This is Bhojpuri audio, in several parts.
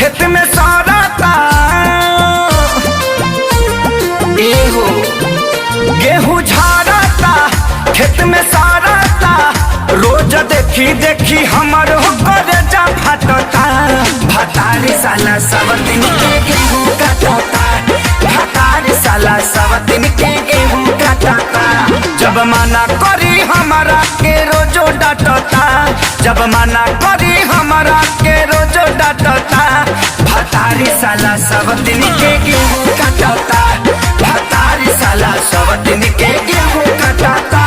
खेत में साराता एहो गेहूं झाड़ता खेत में साराता रोज देखी देखी हमर होकर जा फटता भतारी साला सब दिन के गेहूं काटता भतारी साला सब दिन के गेहूं काटता जब मना करी हमारा के रोजो डांटता जब मना करी हमारा के रोजो डांटता भतारी साला सब दिन के गेहूं काटता भतारी साला सब दिन के गेहूं काटता।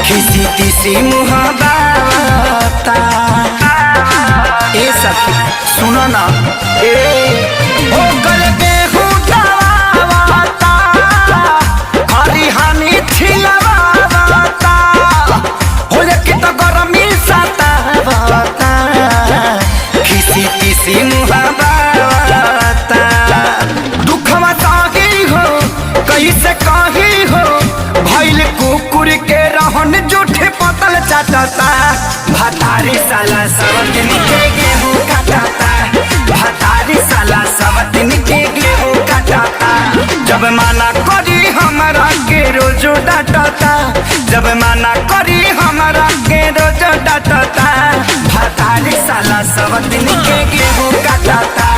किसी किसी मुहावता ए सखी सुनो ना ए ओ गल गेहूं दवावता हरी हानि छिलवावता हो लेके तो गरमी सतावता किसी किसी मुहावता दुखवा साही हो कैसे कही हो भइल कुकुर के रहन जूठे पतल चाटता भतारी साला सब दिन के गेहूं काटता भतारी साला सब दिन के गेहूं काटता जब मना करी हमारा के रोजो डांटता जब मना करी हमारा के रोजो डांटता भतारी साला सब दिन के गेहूं काटता।